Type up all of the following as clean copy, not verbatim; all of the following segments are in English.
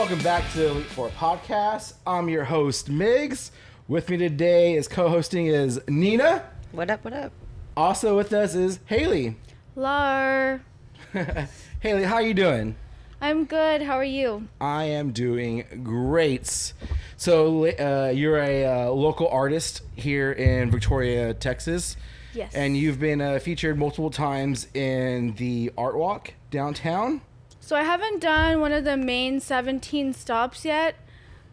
welcome back to the Elite4 podcast. I'm your host, Migs. With me today is co-hosting is Nina. What up, what up? Also with us is Haylie. Hello. Haylie, how are you doing? I'm good. How are you? I am doing great. So you're a local artist here in Victoria, Texas. Yes. And you've been featured multiple times in the Art Walk downtown. So I haven't done one of the main 17 stops yet.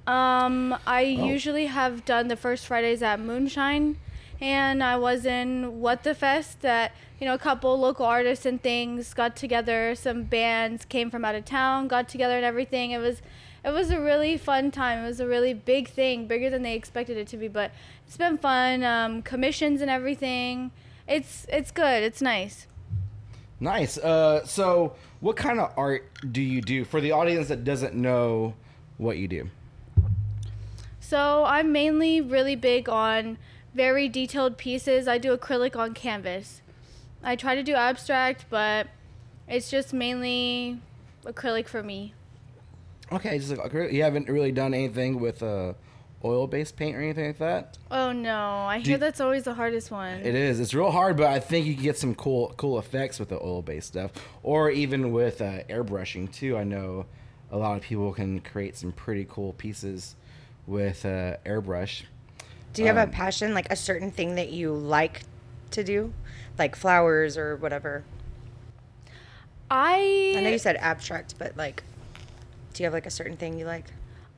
I usually have done the first Fridays at Moonshine, and I was in What the Fest that, you know, a couple local artists and things got together. Some bands came from out of town, got together and everything. It was a really fun time. It was a really big thing, bigger than they expected it to be, but it's been fun. Commissions and everything. It's good. It's nice. Nice. So what kind of art do you do for the audience that doesn't know what you do? So I'm mainly really big on very detailed pieces. I do acrylic on canvas. I try to do abstract, but it's just mainly acrylic for me. Okay, just like acrylic. You haven't really done anything with oil-based paint or anything like that? Oh no, I hear that's always the hardest one. It is. It's real hard, but I think you can get some cool effects with the oil-based stuff, or even with airbrushing too. I know a lot of people can create some pretty cool pieces with airbrush. Do you have a passion, like a certain thing that you like to do? Like flowers or whatever? I know you said abstract, but like, do you have like a certain thing you like?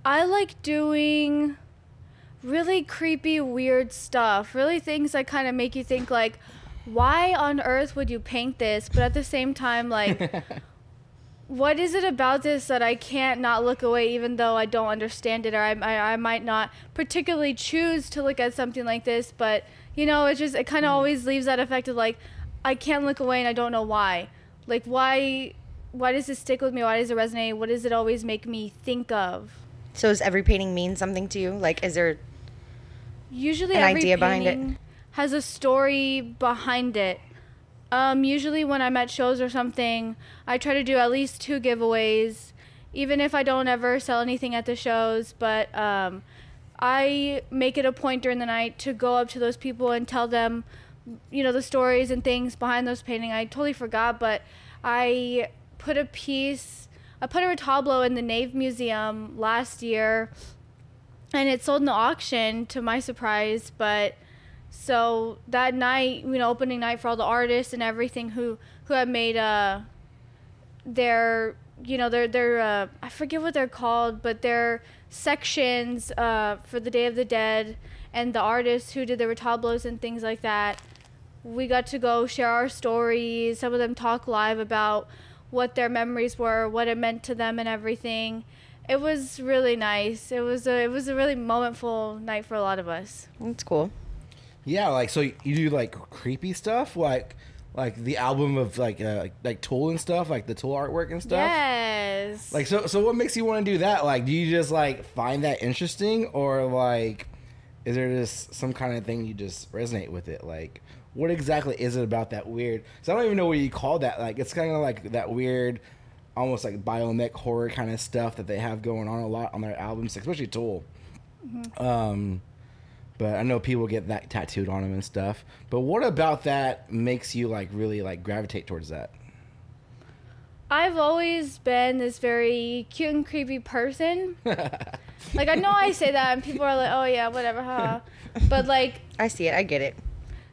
I like doing really creepy, weird stuff. Really things that kind of make you think like, why on earth would you paint this? But at the same time, like, what is it about this that I can't not look away even though I don't understand it, or I might not particularly choose to look at something like this, but, you know, it kind of always leaves that effect of, like, I can't look away and I don't know why. Like, why does this stick with me? Why does it resonate? What does it always make me think of? So does every painting mean something to you? Like, is there usually an every idea behind painting it? Has a story behind it. Usually when I'm at shows or something, I try to do at least 2 giveaways, even if I don't ever sell anything at the shows. But I make it a point during the night to go up to those people and tell them, you know, the stories and things behind those paintings. I totally forgot, but I put a retablo in the Nave Museum last year, and it sold in the auction to my surprise. But so that night, you know, opening night for all the artists and everything who have made their I forget what they're called, but their sections for the Day of the Dead, and the artists who did the retablos and things like that. We got to go share our stories. Some of them talk live about what their memories were, what it meant to them and everything. It was really nice. It was a really momentful night for a lot of us. That's cool. Yeah, like, so you do like creepy stuff, like the album of like Tool and stuff, like the Tool artwork and stuff. Yes. Like, so what makes you want to do that? Like, do you just like find that interesting, or like, is there just some kind of thing you just resonate with it? Like, what exactly is it about that weird? So I don't even know what you call that. Like, it's kind of like that weird, almost like biomech horror kind of stuff that they have going on a lot on their albums, especially Tool. Mm-hmm. But I know people get that tattooed on them and stuff. But what about that makes you like really like gravitate towards that? I've always been this very cute and creepy person. Like, I know I say that and people are like, oh yeah, whatever, huh? But like, I see it. I get it.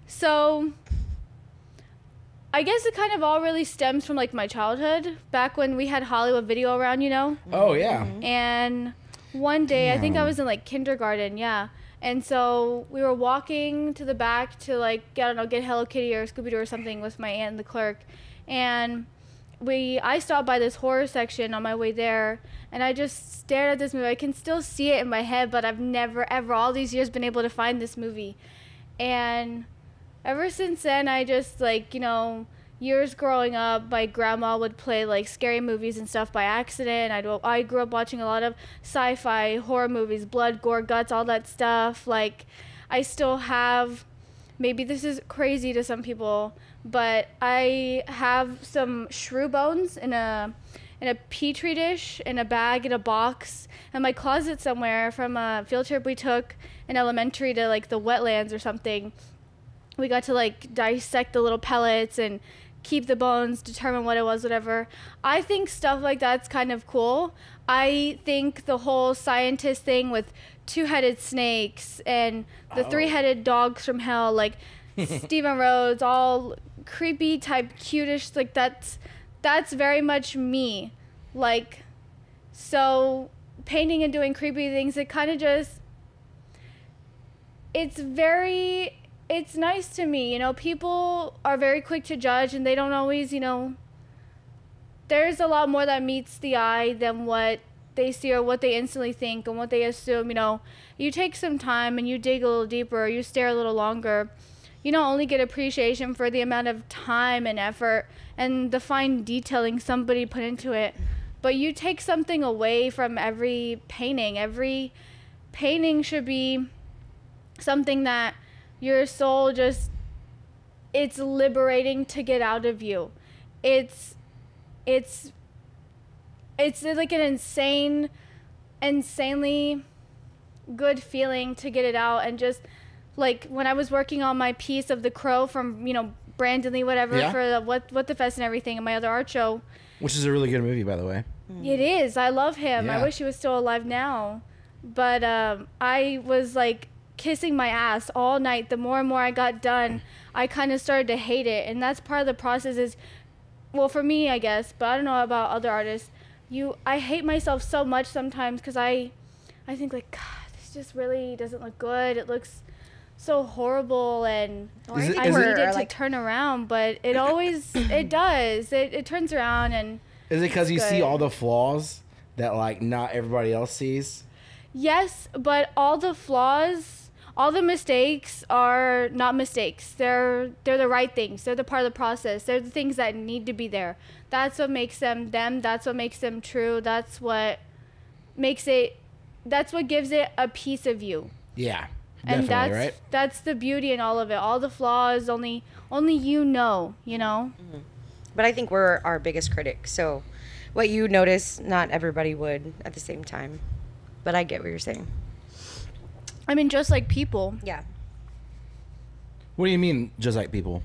So I guess it kind of all really stems from like my childhood, back when we had Hollywood Video around, you know? Oh yeah. And one day, I think I was in like kindergarten, yeah. And so we were walking to the back to like, I don't know, get Hello Kitty or Scooby-Doo or something with my aunt and the clerk. And I stopped by this horror section on my way there, and I just stared at this movie. I can still see it in my head, but I've never, ever, all these years, been able to find this movie. And ever since then, I just, like, you know, years growing up, my grandma would play, like, scary movies and stuff by accident. I grew up watching a lot of sci-fi, horror movies, blood, gore, guts, all that stuff. Like, I still have, maybe this is crazy to some people, but I have some shrew bones in in a petri dish, in a bag, in a box, in my closet somewhere from a field trip we took in elementary to like the wetlands or something. We got to like dissect the little pellets and keep the bones, determine what it was, whatever. I think stuff like that's kind of cool. I think the whole scientist thing with two-headed snakes and the three-headed dogs from hell, like Stephen Rhodes, all creepy type cutish, like that's very much me. Like, so painting and doing creepy things, it kind of just, it's nice to me, you know. People are very quick to judge and they don't always, you know, there's a lot more that meets the eye than what they see or what they instantly think and what they assume. You know, you take some time and you dig a little deeper, or you stare a little longer, you don't only get appreciation for the amount of time and effort and the fine detailing somebody put into it, but you take something away from every painting. Every painting should be something that your soul just, it's liberating to get out of you. It's like an insanely good feeling to get it out. And just like when I was working on my piece of The Crow from, you know, Brandon Lee, whatever, for the What the Fest and everything, and my other art show. Which is a really good movie, by the way. It is. I love him. Yeah. I wish he was still alive now. But I was like kissing my ass all night. The more and more I got done, I kind of started to hate it. And that's part of the process is, well, for me, I guess, but I don't know about other artists. I hate myself so much sometimes because I think like, God, this just really doesn't look good. It looks so horrible, and I need it to turn around, but it always, it does. It turns around. And is it because you see all the flaws that like not everybody else sees? Yes, but all the flaws, all the mistakes are not mistakes. They're the right things. They're the part of the process. They're the things that need to be there. That's what makes them them. That's what makes them true. That's what makes it, that's what gives it a piece of you. Yeah. And right? that's the beauty in all of it. All the flaws, only you know. Mm-hmm. But I think we're our biggest critic. So what you notice, not everybody would at the same time. But I get what you're saying. I mean, just like people. Yeah. What do you mean, just like people?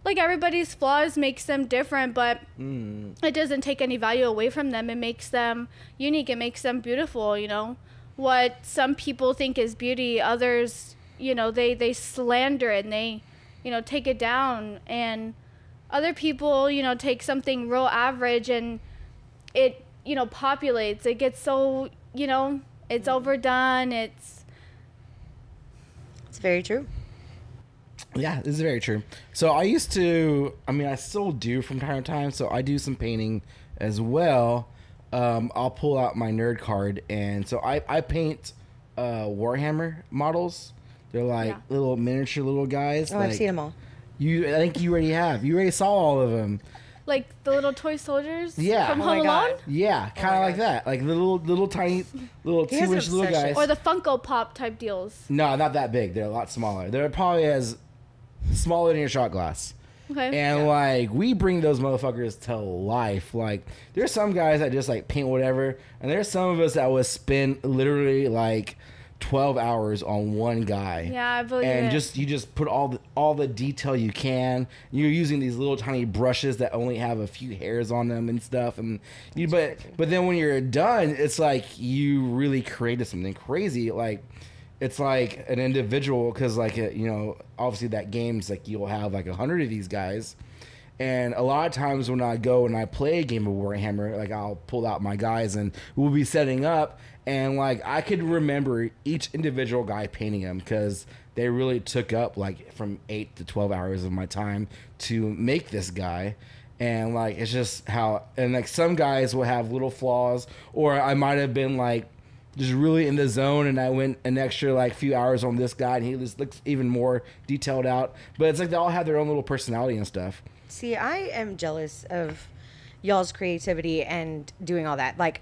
Like everybody's flaws makes them different, but it doesn't take any value away from them. It makes them unique. It makes them beautiful, you know. What some people think is beauty, others, you know, they slander it and they, you know, take it down. And other people, you know, take something real average and it, you know, populates. It gets so, you know, it's overdone. It's very true. Yeah, this is very true. So I still do from time to time. So I do some painting as well. I'll pull out my nerd card, and so I paint Warhammer models. They're like little miniature little guys. Oh, like, I've seen them all. I think you already have. You already saw all of them. like the little toy soldiers from Home my Alone? God. Yeah, kind of like that. Like little tiny, little He has an 2-inch little obsession. guys. Or the Funko Pop type deals. No, not that big. They're a lot smaller. They're probably as smaller than your shot glass. Okay. And like we bring those motherfuckers to life. Like there's some guys that just like paint whatever, and there's some of us that would spend literally like 12 hours on one guy. Yeah, I believe and it. you just put all the detail you can. You're using these little tiny brushes that only have a few hairs on them and stuff. And but then when you're done, it's like you really created something crazy. Like it's like an individual, because like obviously that game's like you'll have like 100 of these guys. And a lot of times when I go and I play a game of Warhammer, like I'll pull out my guys and we'll be setting up, and like I could remember each individual guy painting them because they really took up like from 8 to 12 hours of my time to make this guy. And like it's just how, and like some guys will have little flaws, or I might have been like just really in the zone and I went an extra like few hours on this guy and he just looks even more detailed out. But it's like they all have their own little personality and stuff. See, I am jealous of y'all's creativity and doing all that. Like,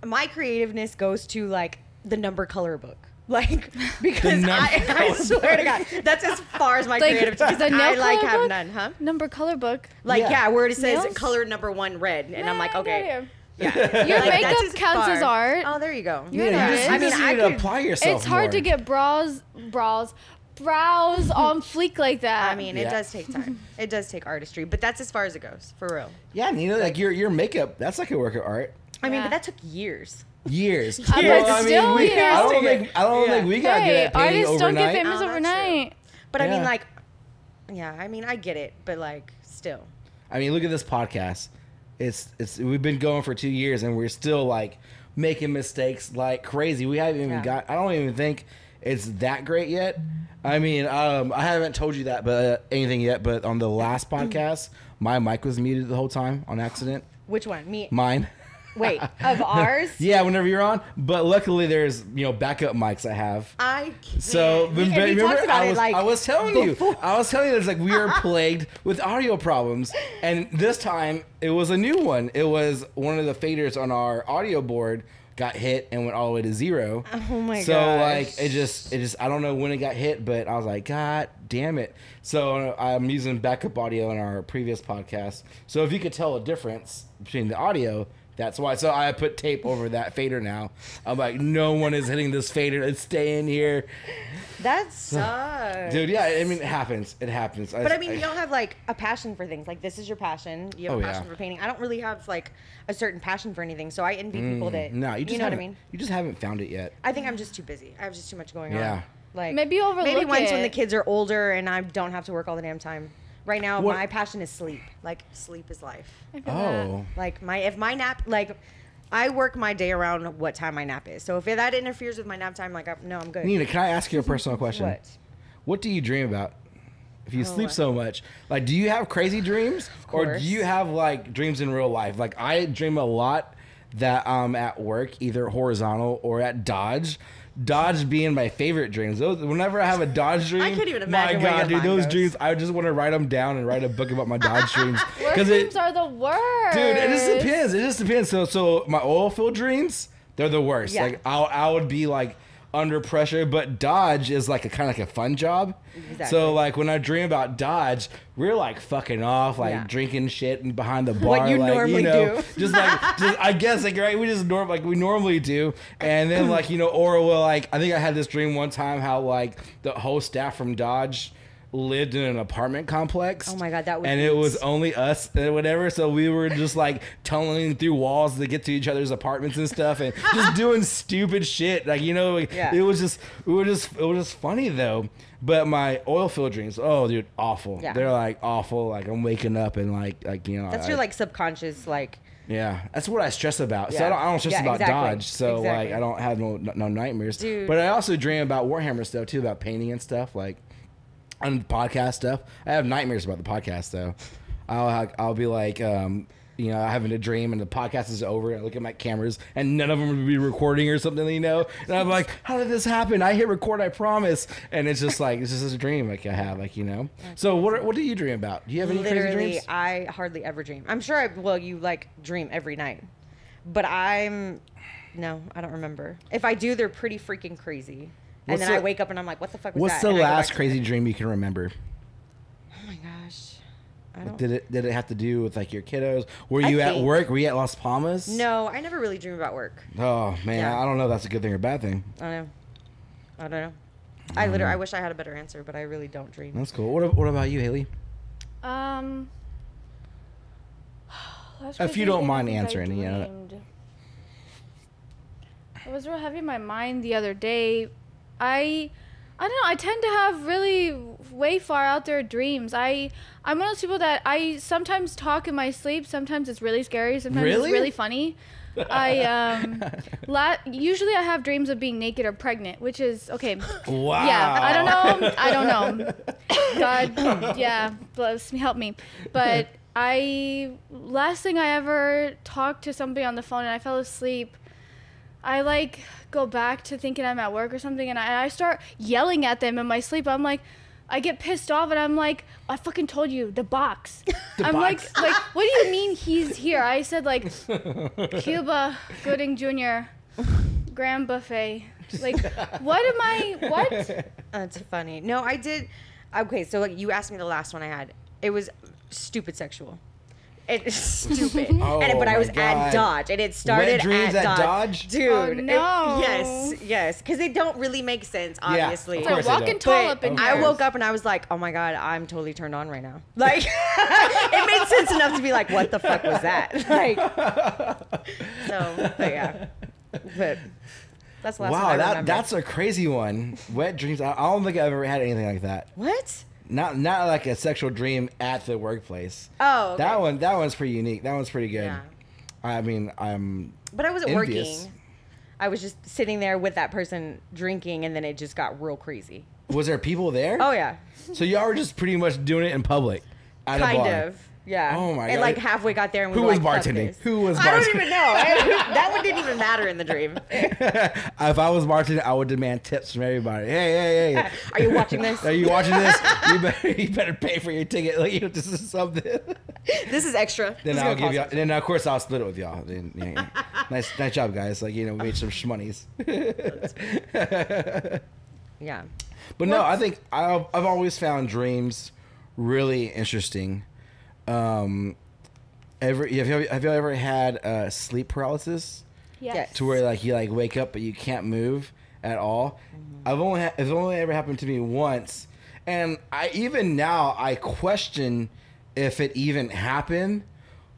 my creativeness goes to, like, the number color book. Like, because I swear to God, that's as far as my creative, because I like have none, huh? Number color book. Like, yeah, where it says Nails? color number 1 red, and I'm like, okay. Yeah. Your like, makeup counts as art. Oh, there you go. You're an artist. I mean, I could apply yourself. It's hard to get brows on fleek like that. I mean, it does take time. It does take artistry, but that's as far as it goes, for real. Yeah, Nina, like your makeup, that's like a work of art. I mean, but that took years. Years. But still years. I don't think we got good at painting artists overnight. don't get famous overnight. But I mean, like, I mean, I get it, but like, still. I mean, look at this podcast. It's we've been going for 2 years and we're still like making mistakes like crazy. We haven't even got. I don't even think it's that great yet. I mean, I haven't told you that, but anything yet. But on the last podcast, my mic was muted the whole time on accident. Which one? Me? Mine. Wait, of ours? Yeah, whenever you're on. But luckily, there's backup mics I have. I can't. So remember, I was telling you, it's like we are plagued with audio problems, and this time it was a new one. It was one of the faders on our audio board got hit and went all the way to 0. Oh my god! So like it just I don't know when it got hit, but I was like, God damn it! So I'm using backup audio in our previous podcast. So if you could tell a difference between the audio. That's why. So I put tape over that fader now. I'm like, no one is hitting this fader. It's staying here. That sucks. Dude, yeah, I mean, it happens. It happens. But I mean, you don't have like a passion for things. Like, this is your passion. You have a passion for painting. I don't really have like a certain passion for anything. So I envy people that, no, you know what I mean? You just haven't found it yet. I think I'm just too busy. I have just too much going on. Yeah. Like, maybe you overlook maybe once it. when the kids are older and I don't have to work all the damn time. Right now, my passion is sleep. Like, sleep is life. Oh. Like, if my nap, like, I work my day around what time my nap is. So if that interferes with my nap time, like, no, I'm good. Nina, can I ask you a personal question? What? What do you dream about? If you sleep so much, like, do you have crazy dreams, or do you have like dreams in real life? Like, I dream a lot that I'm at work, either horizontal or at Dodge. Dodge being my favorite dreams. Whenever I have a Dodge dream, I can't even imagine. My God, dude, those dreams! I just want to write them down and write a book about my Dodge dreams. Work dreams are the worst. Dude, it just depends. So my oil field dreams, they're the worst. Yeah. Like I would be like under pressure, but Dodge is like a kind of like a fun job. Exactly. So like when I dream about Dodge, we're like fucking off, like drinking shit and behind the bar, what you like, normally do. just I guess like right, we just we normally do, and then like or well, like I think I had this dream one time how like the whole staff from Dodge lived in an apartment complex. Oh my God, that would and it was only us and whatever, so we were just like tunneling through walls to get to each other's apartments and stuff, and just doing stupid shit. Like it was just funny though. But my oil field dreams, oh dude, awful. Yeah. They're like awful. Like I'm waking up and like that's your like subconscious like. Yeah, that's what I stress about. So I don't stress about Dodge. So like I don't have no nightmares. Dude. But I also dream about Warhammer stuff too, about painting and stuff like. On the podcast stuff, I have nightmares about the podcast though. I'll be like, having a dream and the podcast is over, and I look at my cameras and none of them would be recording or something, and I'm like, how did this happen? I hit record, I promise, and it's just a dream like I have, like So what do you dream about? Do you have any crazy dreams? I hardly ever dream. I'm sure you like dream every night, but no, I don't remember. If I do, they're pretty freaking crazy. And then I wake up and I'm like, what the fuck was that? What's the last crazy dream you can remember? Oh my gosh. I don't. Did it have to do with like your kiddos? Were you at work? Were you at Las Palmas? No, I never really dream about work. Oh man, I don't know if that's a good thing or bad thing. I don't know. I wish I had a better answer, but I really don't dream. That's cool. What about you, Haylie? If you don't mind answering, I was real heavy in my mind the other day. I don't know. I tend to have really way far out there dreams. I'm one of those people that I sometimes talk in my sleep. Sometimes it's really scary. Sometimes it's really funny. Usually I have dreams of being naked or pregnant, which is okay. Wow. Yeah, I don't know. God, yeah, bless me, help me. But last thing I ever talked to somebody on the phone and I fell asleep. I like go back to thinking I'm at work or something, and I start yelling at them in my sleep. I'm like, I get pissed off, and I'm like, I fucking told you, the box. I'm like, what do you mean he's here? I said like, Cuba Gooding Jr. grand buffet. Like, what? That's funny. No, I did. Okay, so like, you asked me the last one I had. It was stupid sexual. It's stupid. But I was at Dodge, and it started Wet dreams at Dodge? Dude. Oh, no. Yes. Because they don't really make sense, obviously. Yeah, of course walking tall up in here. I woke up and I was like, oh my God, I'm totally turned on right now. Like, it made sense enough to be like, what the fuck was that? Like, so, but yeah. But that's the last one I remember. That's a crazy one. Wet dreams. I don't think I've ever had anything like that. What? Not like a sexual dream at the workplace. Oh, okay. That one's pretty unique. That one's pretty good. Yeah. I mean, But I wasn't envious. working. I was just sitting there with that person drinking, and then it just got real crazy. Was there people there? Oh yeah. So y'all were just pretty much doing it in public, at a bar. Kind of. Yeah. Oh my God. And like halfway got there, and we Who were was like, "Fuck bartending? this." Who was I bartending? don't even know. That one didn't even matter in the dream. If I was bartending, I would demand tips from everybody. Hey. Are you watching this? Are you watching this? You better pay for your ticket. Like, this is something. This is extra. Then This is I'll gonna give cost you. us. And then of course I'll split it with y'all. Then, yeah. Nice job, guys. Like, we made some shmoney's. Yeah. But no, I think I've always found dreams really interesting. Have you ever had sleep paralysis? Yes. To where like you like wake up but you can't move at all. It's only ever happened to me once, and even now I question if it even happened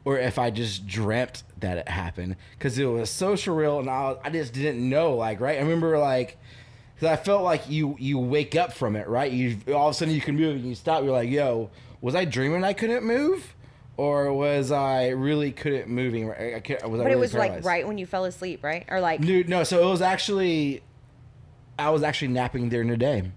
or if I just dreamt that it happened, because it was so surreal and I just didn't know, like, right? I remember like, because I felt like you wake up from it, right? You all of a sudden you can move and you stop. You're like, yo, was I dreaming I couldn't move? Or was I really couldn't moving? But it was paralyzed? Like right when you fell asleep, right? Or like no. So it was actually, I was actually napping during the day.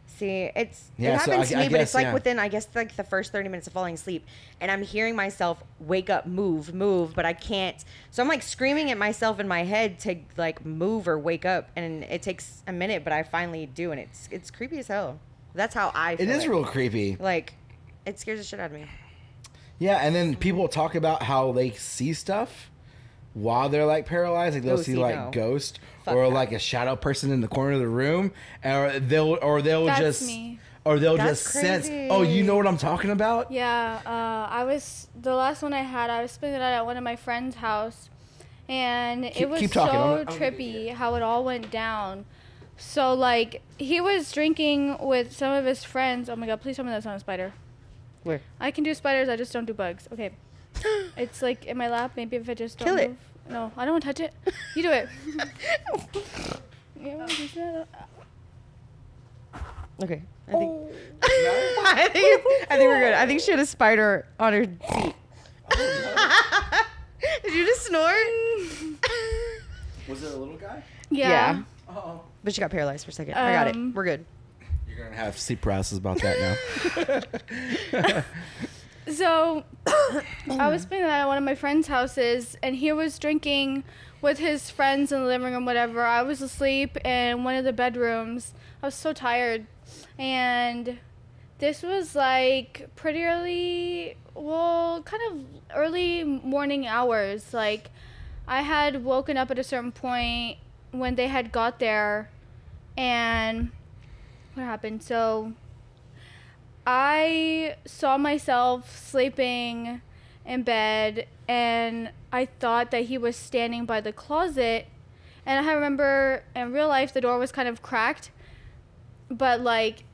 See, it Yeah, so happens to me, I but guess, it's like yeah. within, I guess, like the first 30 minutes of falling asleep, and I'm hearing myself wake up, move, but I can't. So I'm like screaming at myself in my head to like move or wake up, and it takes a minute, but I finally do, and it's creepy as hell. That's how I feel. It is real creepy. Like, it scares the shit out of me. Yeah, and then people talk about how they see stuff while they're like paralyzed. Like they'll see like ghosts or like a shadow person in the corner of the room, or they'll That's just me. or they'll That's just sense. crazy. Oh, you know what I'm talking about? Yeah, I was the last one I had. I was spending the night at one of my friend's house, and it was keep talking. so I'm gonna trippy how it all went down. So like he was drinking with some of his friends. Oh my God! Please tell me that's not a spider. Where? I can do spiders. I just don't do bugs. Okay. It's like in my lap. Maybe if I just don't Kill it. move. No, I don't want to touch it. You do it. Yeah, Okay. I think we're good. I think she had a spider on her seat. Did you just snort? Was it a little guy? Yeah. Oh. But she got paralyzed for a second. I got it. We're good. You're gonna have sleep paralysis about that now. So, I was spending the night at one of my friend's houses, and he was drinking with his friends in the living room, whatever. I was asleep in one of the bedrooms. I was so tired. And this was like pretty early, well, kind of early morning hours. Like, I had woken up at a certain point when they had got there, and what happened? So, I saw myself sleeping in bed, and I thought that he was standing by the closet. And I remember in real life the door was kind of cracked, but like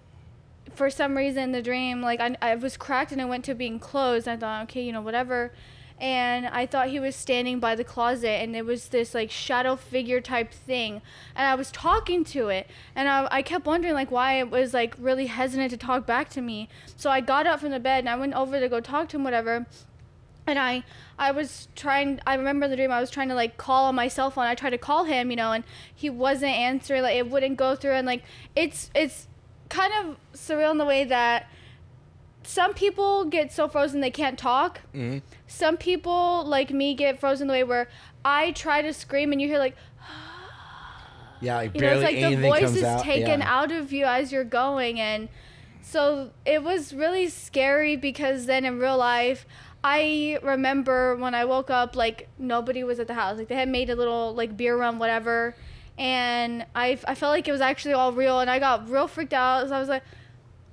for some reason in the dream, like I was cracked and it went to being closed. And I thought, okay, whatever. And I thought he was standing by the closet, and it was this like shadow figure type thing, and I was talking to it, and I kept wondering like why it was like really hesitant to talk back to me. So I got up from the bed and I went over to go talk to him, whatever. And I was trying, I remember in the dream I was trying to like call on my cell phone. I tried to call him, and he wasn't answering, like it wouldn't go through. And like it's kind of surreal in the way that some people get so frozen they can't talk. Mm-hmm. Some people, like me, get frozen the way where I try to scream and you hear like, yeah, like barely it's like the anything voice comes is out. taken Yeah. out of you as you're going. And so it was really scary, because then in real life, I remember when I woke up, like nobody was at the house. Like they had made a little like beer run, whatever. and I felt like it was actually all real, and I got real freaked out. So I was like,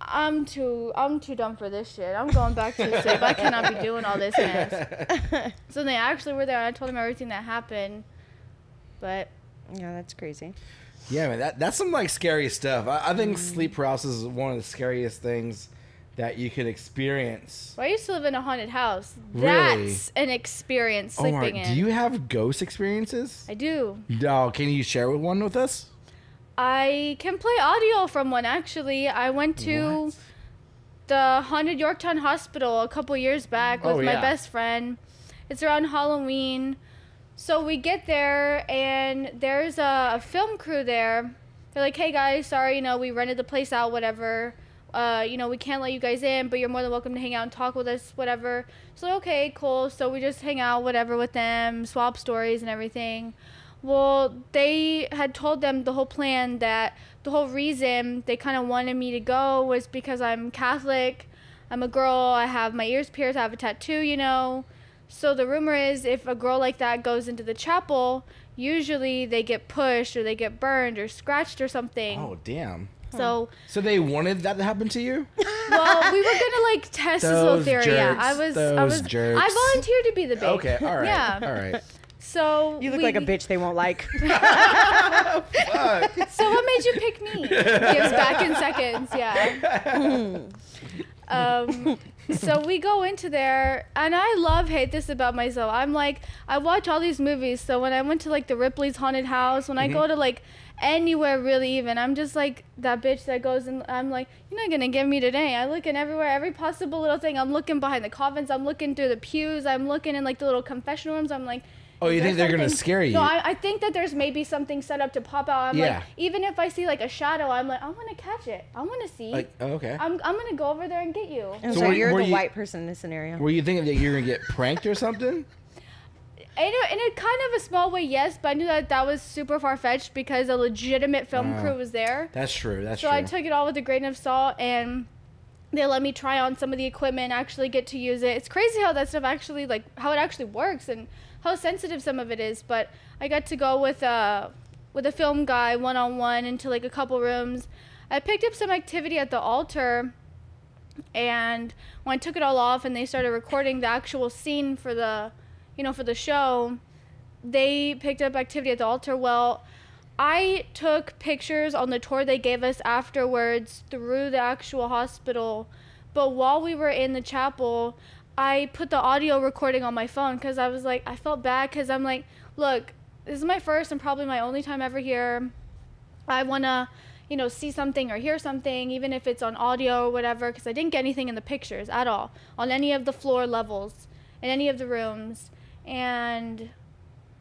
I'm too dumb for this shit. I'm going back to sleep. I cannot be doing all this mess. So they actually were there, and I told them everything that happened. But yeah, that's crazy. Yeah, man, that's some like scary stuff. I think sleep paralysis is one of the scariest things that you could experience. Well, I used to live in a haunted house. Really? That's an experience sleeping in. Do you have ghost experiences? I do. Oh, can you share one with us? I can play audio from one, actually. I went to the haunted Yorktown Hospital a couple years back with my best friend. It's around Halloween. So we get there, and there's a film crew there. They're like, hey, guys, sorry, we rented the place out, whatever. We can't let you guys in, but you're more than welcome to hang out and talk with us, whatever. So, okay, cool. So we just hang out, whatever, with them, swap stories and everything. Well, they had told them the whole plan that the whole reason they kind of wanted me to go was because I'm Catholic, I'm a girl, I have my ears pierced, I have a tattoo, So the rumor is if a girl like that goes into the chapel, usually they get pushed or they get burned or scratched or something. Oh, damn. So they wanted that to happen to you? Well, we were gonna test this little theory. Jerks, Yeah, jerks. I volunteered to be the bitch. Okay, all right. Yeah. All right. So You look like a bitch they won't like. Fuck. So what made you pick me? Gives back in seconds. Yeah. So we go into there, and I hate this about myself. I'm like, I watch all these movies. So when I went to the Ripley's Haunted House, when I go to anywhere really even, I'm just like that bitch that goes and I'm like, you're not gonna get me today. I look in everywhere, every possible little thing. I'm looking behind the coffins. I'm looking through the pews. I'm looking in the little confession rooms. I'm like, oh, you think they're gonna scare you? No, I think that there's maybe something set up to pop out. I'm like, even if I see a shadow, I'm like, I want to catch it. I want to see. Okay. I'm gonna go over there and get you. And so you're the white person in this scenario. Were you thinking that you were gonna get pranked or something? In a kind of a small way, yes, but I knew that was super far-fetched because a legitimate film crew was there. That's true. So I took it all with a grain of salt, and they let me try on some of the equipment, actually get to use it. It's crazy how that stuff actually, how it actually works and how sensitive some of it is. But I got to go with a film guy one-on-one into a couple rooms. I picked up some activity at the altar, and when I took it all off and they started recording the actual scene for the show, they picked up activity at the altar. Well, I took pictures on the tour they gave us afterwards through the actual hospital, but while we were in the chapel, I put the audio recording on my phone because I was I felt bad because I'm like, look, this is my first and probably my only time ever here. I want to, see something or hear something, even if it's on audio or whatever, because I didn't get anything in the pictures at all on any of the floor levels in any of the rooms. And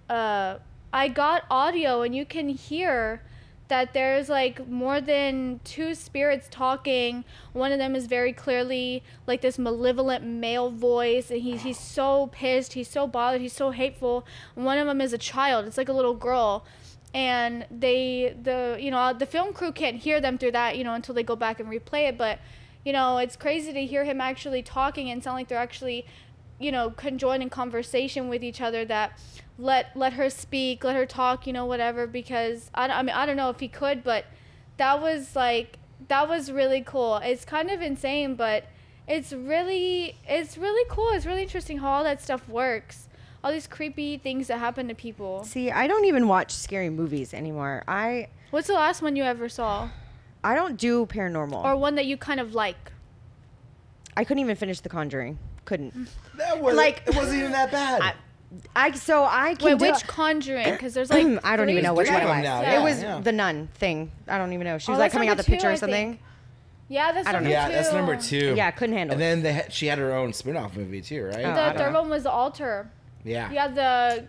I got audio, and you can hear that there's more than two spirits talking. One of them is very clearly this malevolent male voice, and he's so pissed, he's so bothered, he's so hateful. And one of them is a child. It's a little girl, and the film crew can't hear them through that until they go back and replay it. But it's crazy to hear him actually talking and sound like they're actually conjoined in conversation with each other, that let her speak, let her talk, whatever, because I don't know if he could, but that was really cool. It's kind of insane, but it's really cool. It's really interesting how all that stuff works. All these creepy things that happen to people. See, I don't even watch scary movies anymore. What's the last one you ever saw? I don't do paranormal. Or one that you kind of like? I couldn't even finish The Conjuring. Couldn't. That was it wasn't even that bad. I can Wait, which Conjuring? Because there's I don't even know which one it was. Yeah, it was the nun thing. I don't even know. She was coming out the picture or something. Yeah, that's number 2. Yeah, that's number 2. Yeah, I couldn't handle it. And then she had her own spin-off movie too, right? The third one was The Altar. Yeah.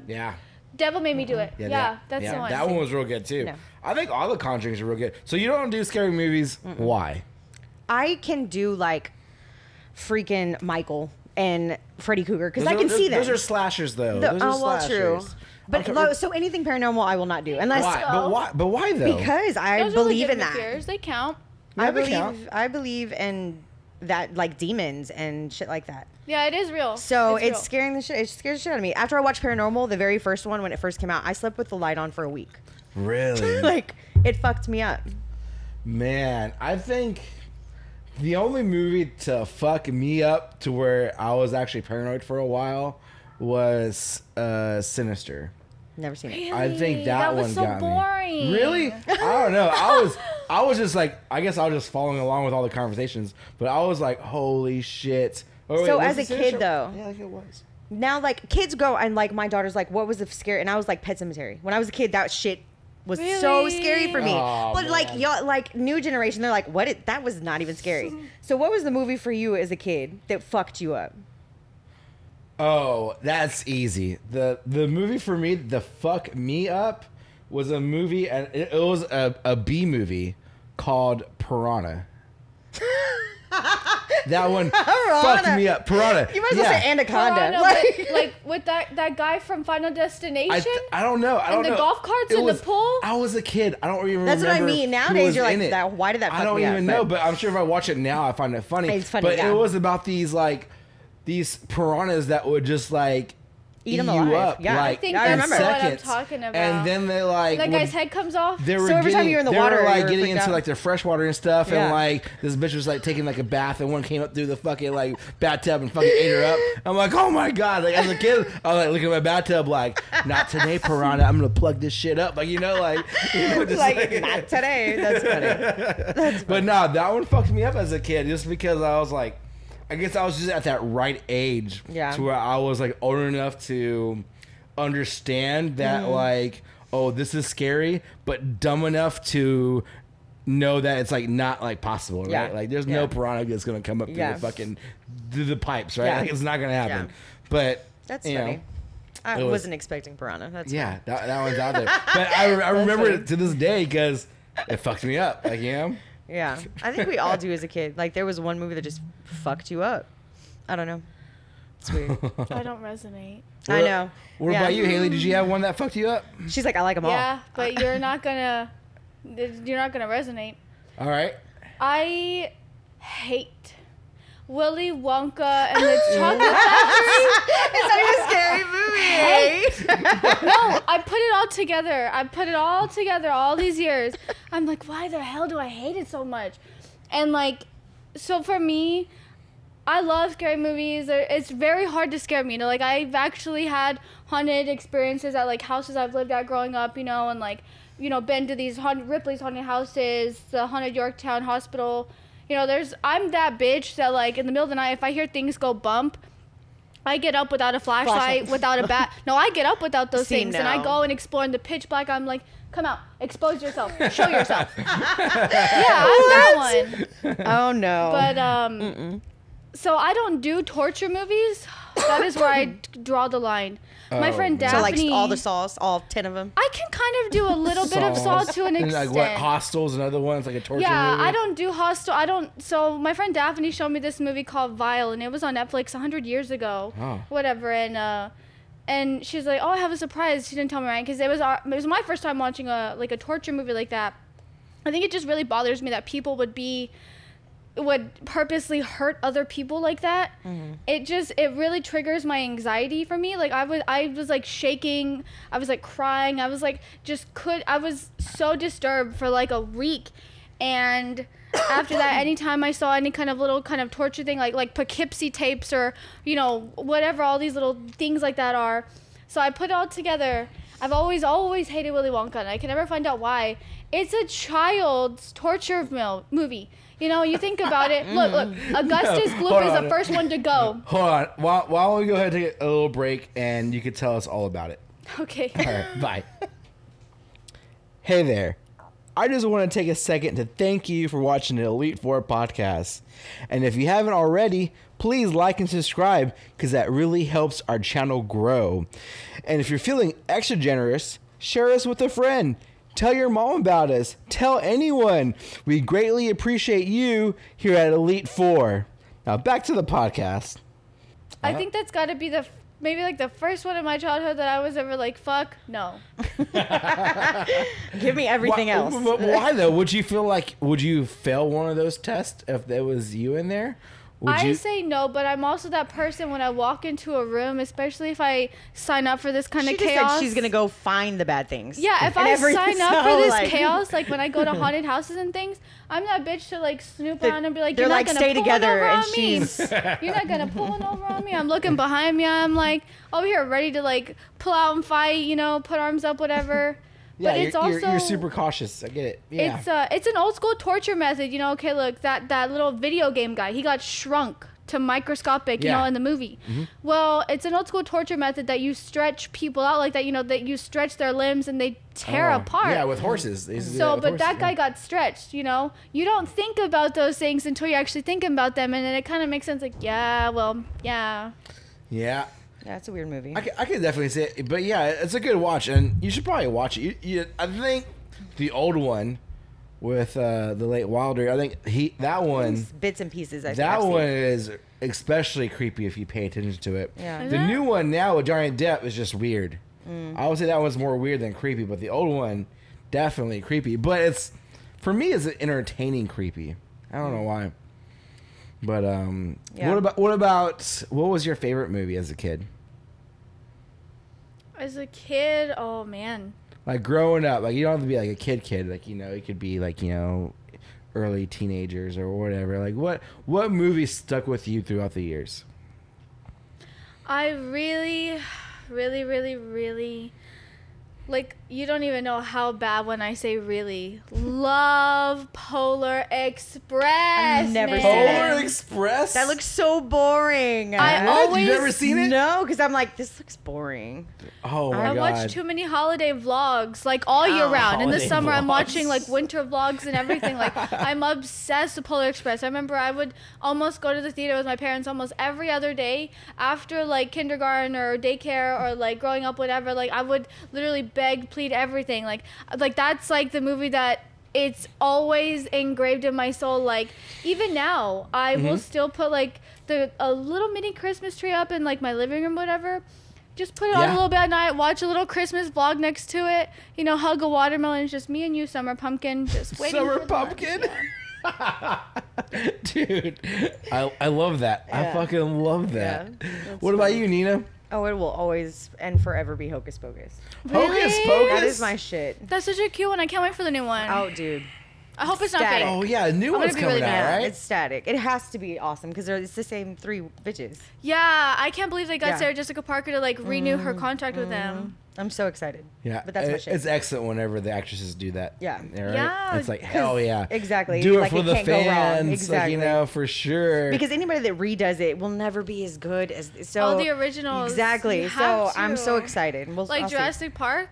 Yeah, Devil Made Me Do It. Yeah, that's the one. That one was real good too. No. I think all the Conjurings are real good. So you don't do scary movies. Why? I can do freaking Michael and Freddy Krueger because I can see them. Those are slashers, though. Those are slashers. True. But so anything paranormal, I will not do unless. Why? But why though? Because I Those believe in legitimate that. fears. They count. I believe in that like demons and shit like that. Yeah, it is real. So it's real. scaring the shit. It scares the shit out of me. After I watched Paranormal, the very first one when it first came out, I slept with the light on for a week. Really? Like it fucked me up. Man, I think the only movie to fuck me up to where I was actually paranoid for a while was Sinister. Never seen it. Really? I think that was one so got boring. me. Really? I don't know. I was just like, I guess I was just following along with all the conversations, but I was like, holy shit. Oh, So wait, as was a it kid, Sinister? though- Yeah, like it was. Now, like, kids go and, like, my daughter's like, what was the scary? And I was like, Pet Sematary. When I was a kid, that shit was so Really? scary for me. Oh, but, like, man. y'all, like, new generation, they're like, what? That was not even scary. So what was the movie for you as a kid that fucked you up? Oh, that's easy. The movie for me, the fuck me up, was a movie, and it was a B movie called Piranha. That one fucked me up. Piranha. You might as well say Anaconda. Piranha, Like- like with that guy from Final Destination. I don't know. I don't And the know. golf carts It in the was- pool? I was a kid. I don't even That's what I remember mean. who Nowadays, was you're like, in it. why did that fuck I don't me up? even know, but I'm sure if I watch it now, I find it funny. It's funny, but yeah. it was about these piranhas that would just like Eat 'em you alive. up, Yeah. like I think I that's in remember. what I'm seconds. talking about. And then they like that would- guy's head comes off. They were So every time getting, you were in the they water, were you like were getting freaked into out. like the fresh water and stuff, Yeah. and like this bitch was like taking like a bath, and one came up through the fucking like bathtub and fucking ate her up. I'm like, oh my god! Like as a kid, I was like looking at my bathtub, like, not today, piranha. I'm gonna plug this shit up, like just Like, not today. That's funny. But no, that one fucked me up as a kid, just because I was like, I guess I was just at that right age, Yeah. to where I was like old enough to understand that like, oh, this is scary, but dumb enough to know that it's like not like possible, right? Yeah. Like there's no piranha that's gonna come up through Yeah. the fucking through the pipes, right? Yeah. Like it's not gonna happen. Yeah. But That's you funny. know, I it was- wasn't expecting Piranha. That's yeah, that one's out there. But I remember it to this day because it fucked me up. Like, Yeah. I think we all do as a kid. Like, there was one movie that just fucked you up. I don't know. It's weird. I don't resonate. I know. What Yeah. about you, Haley? Did you have one that fucked you up? She's like, I like them all. Yeah, but you're not gonna resonate. All right. I hate Willy Wonka and the Chocolate Factory. It's not even a scary movie. No, I put it all together. I put it all together all these years. I'm like, why the hell do I hate it so much? And like, so for me, I love scary movies. It's very hard to scare me. You know, like I've actually had haunted experiences at like houses I've lived at growing up, you know, and like, you know, been to these Ripley's haunted houses, the haunted Yorktown Hospital. You know, I'm that bitch that like in the middle of the night, if I hear things go bump, I get up without a flashlight, without a bat. No, I get up without those See, things, and I no. go and explore in the pitch black. I'm like, come out, expose yourself, show yourself. Yeah, I'm that one. Oh, no. But so I don't do torture movies. That is where I draw the line. My friend man. Daphne. So, like, all the Saws, all 10 of them? I can kind of do a little bit of Saw to an And extent. like what? Hostel's another one. It's like a torture Yeah, movie. I don't do Hostel. I don't. So my friend Daphne showed me this movie called Vile, and it was on Netflix 100 years ago. Oh. Whatever, and she's like, "Oh, I have a surprise." She didn't tell me, right? Because it was my first time watching a torture movie like that. I think it just really bothers me that people would purposely hurt other people like that. It really triggers my anxiety for me. Like I was like shaking, I was like crying, I was like I was so disturbed for like a week. And after that, anytime I saw any kind of torture thing, like Poughkeepsie tapes or, you know, whatever all these little things like that are. So I put it all together. I've always hated Willy Wonka, and I can never find out why. It's a child's torture movie. You know, you think about it. Look, Augustus No, Gloop hold is on. the first one to go. Hold on. Why don't we go ahead and take a little break, and you can tell us all about it. Okay. All right, bye. Hey there. I just want to take a second to thank you for watching the Elite4 podcast. And if you haven't already, please like and subscribe because that really helps our channel grow. And if you're feeling extra generous, share us with a friend. Tell your mom about us. Tell anyone. We greatly appreciate you here at Elite4. Now back to the podcast. I think that's got to be the maybe like the first one in my childhood that I was ever like, fuck, no. Give me everything else. Why though? Would you fail one of those tests if there was you in there? I say no, but I'm also that person when I walk into a room, especially if I sign up for this kind of chaos. She just said she's gonna go find the bad things. Yeah, if I sign up for this chaos, like when I go to haunted houses and things, I'm that bitch to like snoop around and be like, you're not gonna pull one over on me. You're not gonna pull one over on me. I'm looking behind me. I'm like over here ready to like pull out and fight. You know, put arms up, whatever. Yeah, but it's also you're super cautious. I get it. Yeah. It's an old school torture method. You know, okay, look, that little video game guy, he got shrunk to microscopic, you know, in the movie. Mm-hmm. Well, it's an old school torture method that you stretch people out like that, you know, that you stretch their limbs and they tear apart. Yeah, with horses. That guy got stretched, you know. You don't think about those things until you're actually thinking about them, and then it kind of makes sense like, yeah. Yeah. Yeah, it's a weird movie. I can definitely say it, but yeah, it's a good watch, and you should probably watch it. I think the old one with the late Wilder, I think that one bits and pieces. That one is especially creepy if you pay attention to it. Yeah. The new one now with Johnny Depp is just weird. I would say that one's more weird than creepy, but the old one definitely creepy. But for me, it's entertaining creepy. I don't know why. But what was your favorite movie as a kid? As a kid, oh man. Like growing up, like you don't have to be like a kid, like, you know, it could be like, you know, early teenagers or whatever. Like what movie stuck with you throughout the years? I really, like, you don't even know how bad when I say really. Love Polar Express. I've never seen Polar Express? That looks so boring. You've never seen it? No, because I'm like, this looks boring. Oh my God. I watch too many holiday vlogs, like all year round. In the summer, I'm watching like winter vlogs and everything. Like, I'm obsessed with Polar Express. I remember I would almost go to the theater with my parents almost every other day after like kindergarten or daycare or like growing up, whatever. Like, I would literally beg, plead, everything. Like that's like the movie that it's always engraved in my soul. Like, even now, I will still put like a little mini Christmas tree up in like my living room, whatever. Just put it on a little bit at night, watch a little Christmas vlog next to it, you know, hug a watermelon. It's just me and you, Summer Pumpkin, just waiting Summer for Pumpkin? Dude, I love that. Yeah. I fucking love that. Yeah, what about you, Nina? Oh, it will always and forever be Hocus Pocus. Really? Hocus Pocus? That is my shit. That's such a cute one. I can't wait for the new one. Oh, dude. I hope it's not Static. fake. Oh, yeah, a new one's coming out, right? It's static. It has to be awesome because it's the same three bitches. Yeah, I can't believe they got Yeah. Sarah Jessica Parker to like renew her contract with them. I'm so excited. Yeah, But that's my shit. It's excellent whenever the actresses do that. Yeah. Right? Yeah, It's like, hell yeah. Exactly. Do it Like, for it the can't go wrong. fans. Exactly. Like, you know, for sure. Because anybody that redoes it will never be as good as so. All the originals. Exactly. You So have I'm to. so excited. I'll Like see. Jurassic Park.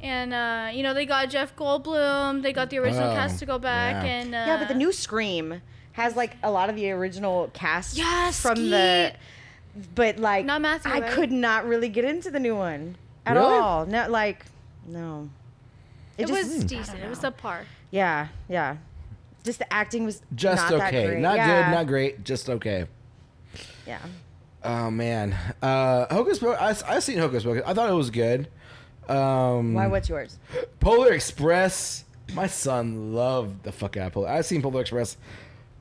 And, you know, they got Jeff Goldblum. They got the original cast to go back. yeah. And Yeah, but the new Scream has like a lot of the original cast Yes, from the. But like, Not Matthew, I right? could not really get into the new one at Really? all. No, like, no. it just- was decent. It was subpar. Yeah, yeah. Just the acting was Just not that okay. great. Not Yeah. good, not great, just okay. Yeah. Oh, man. Hocus Pocus, I've seen Hocus Pocus. I thought it was good. Why? What's yours? Polar Express. My son loved the fuck out of Polar. I've seen Polar Express.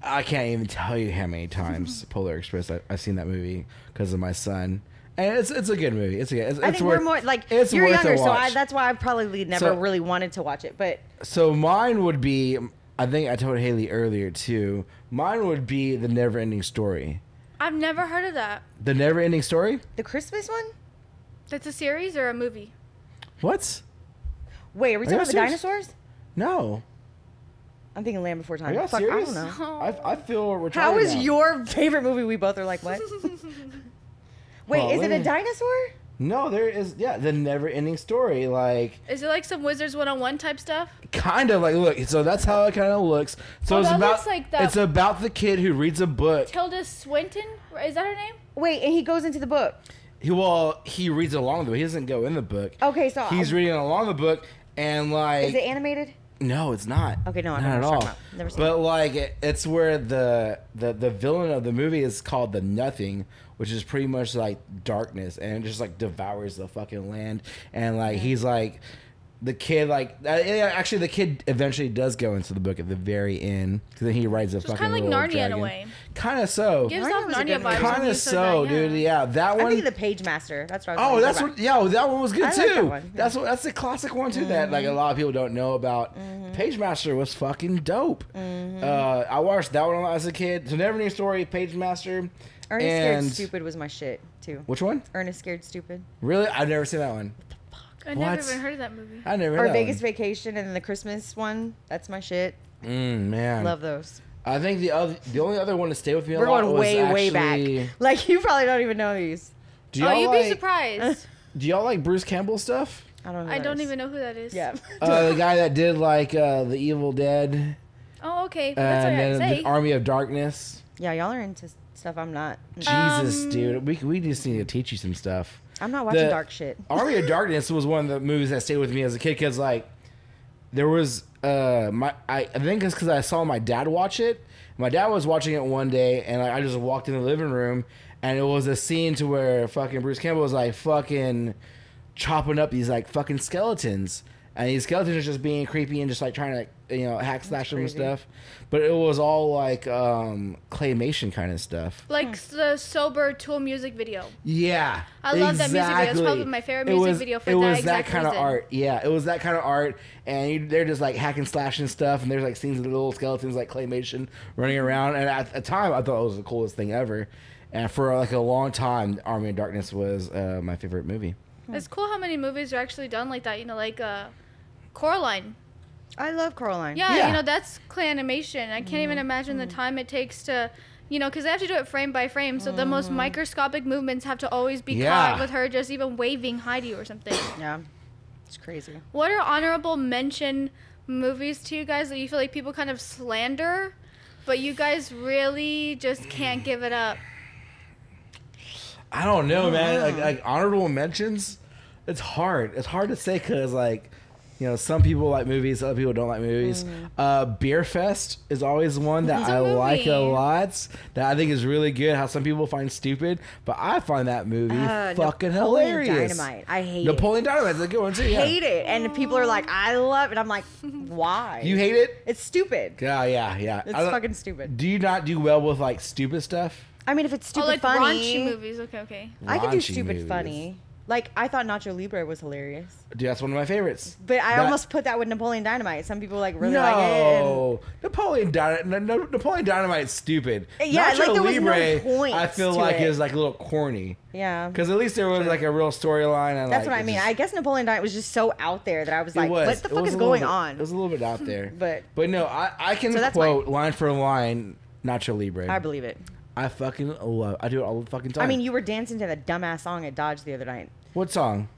I can't even tell you how many times Polar Express I've seen that movie because of my son. And it's a good movie. It's good. I think we're more like it's you're worth a younger, so watch. that's why I probably never really wanted to watch it. But So mine would be, I think I told Haley earlier too. Mine would be The Never Ending Story. I've never heard of that. The Never Ending Story? the Christmas one? That's a series or a movie? What? Wait, are we you talking about the serious? dinosaurs? No. I'm thinking Land Before Are Time. y'all Fuck, serious? I don't know. I feel retarded How is now. your favorite movie? We both are like, what? Wait, Oh, is it let a me- dinosaur? No, there is. Yeah, The Never Ending Story. Like, Is it like some Wizards 101 type stuff? kind of like, look. So that's how it kind of looks. So Oh, it's that about. looks like the- It's about the kid who reads a book. Tilda Swinton? Is that her name? Wait, and he goes into the book. He reads along the book. He doesn't go in the book. Okay, so He's reading along the book, and like is it animated? No, it's not. Okay, no, I not don't at know what all. you're talking about. Never seen But it. like, it's where the villain of the movie is called the Nothing, which is pretty much like darkness, and it just like devours the fucking land. And like, he's like, the kid, like, actually, the kid eventually does go into the book at the very end, because then he rides a So it's fucking kind of like little Narnia dragon. in a way. Kind of so. Gives Narnia off was a Narnia good movie. vibes. when Kind you of said so, that, dude. Yeah, that I'm one. thinking the Page Master. That's what I was Oh, thinking that's about. what. Yeah, that one was good I like too. that one, yeah. That's a classic one too. That like a lot of people don't know about. Page Master was fucking dope. I watched that one a lot as a kid. So Never Ending Story, Page Master. Ernest Scared and Stupid was my shit too. which one? Ernest Scared Stupid. Really? I've never seen that one. I What? never even heard of that movie. I never. Or heard that Vegas one. Vacation and then the Christmas one. That's my shit. Man, Love those. I think the only other one to stay with me We're a lot going was way actually, back. Like you probably don't even know these. Do Oh, y'all you'd like, be surprised. Do y'all like Bruce Campbell stuff? I don't know. I don't even know who that is. Yeah. The guy that did like the Evil Dead, Oh, okay. That's all and right to then say. the Army of Darkness. Yeah, y'all are into stuff I'm not. Jesus, dude, we just need to teach you some stuff. I'm not watching The dark shit. Army of Darkness was one of the movies that stayed with me as a kid because like there was I think it's because I saw my dad watch it. My dad was watching it one day and like, I just walked in the living room and it was a scene to where fucking Bruce Campbell was like fucking chopping up these like fucking skeletons. And these skeletons are just being creepy and just like trying to, hack slash them and crazy. stuff. But it was all like claymation kind of stuff. Like the Sober Tool music video. Yeah. I love that music video. It's probably my favorite music video for that It was exact that kind of reason. art. Yeah, it was that kind of art. And they're just like hacking, slashing stuff. And there's like scenes of the little skeletons like claymation running around. And at the time, I thought it was the coolest thing ever. And for like a long time, Army of Darkness was my favorite movie. It's cool how many movies are actually done like that. Like Coraline. I love Coraline. Yeah, that's clay animation. I can't even imagine the time it takes to, because they have to do it frame by frame. So the most microscopic movements have to always be caught with her just even waving hi to you or something. Yeah. It's crazy. What are honorable mention movies to you guys that you feel like people kind of slander, but you guys really just can't give it up? I don't know, man. Like honorable mentions, it's hard. It's hard to say because like, some people like movies, other people don't like movies. Beer Fest is always one that It's a I like a movie. lot. That I think is really good. How some people find stupid, but I find that movie fucking Napoleon hilarious. Dynamite. I hate Napoleon Dynamite's a good one too. it. Yeah. Hate it. And people are like, I love it. I'm like, why? You hate it? It's stupid. Yeah. It's I don't- fucking stupid. Do you not do well with like stupid stuff? I mean, if it's stupid like funny. raunchy movies. Okay. I can do Raunchy stupid movies. funny. Like, I thought Nacho Libre was hilarious. Dude, that's one of my favorites. But I That- almost put that with Napoleon Dynamite. Some people like really like it. No, Napoleon Dynamite's stupid. Yeah, Nacho like, there was no Libre, point I feel to like it. is like a little corny Yeah. because at least there was like a real storyline. And That's like, what I it mean. just- I guess Napoleon Dynamite was just so out there that I was it like, was. what the It fuck was is a little going bit- on? It was a little bit out there, But no, I can So that's quote line for line Nacho Libre. I believe it. I fucking love. I do it all the fucking time. I mean, you were dancing to that dumbass song at Dodge the other night. what song?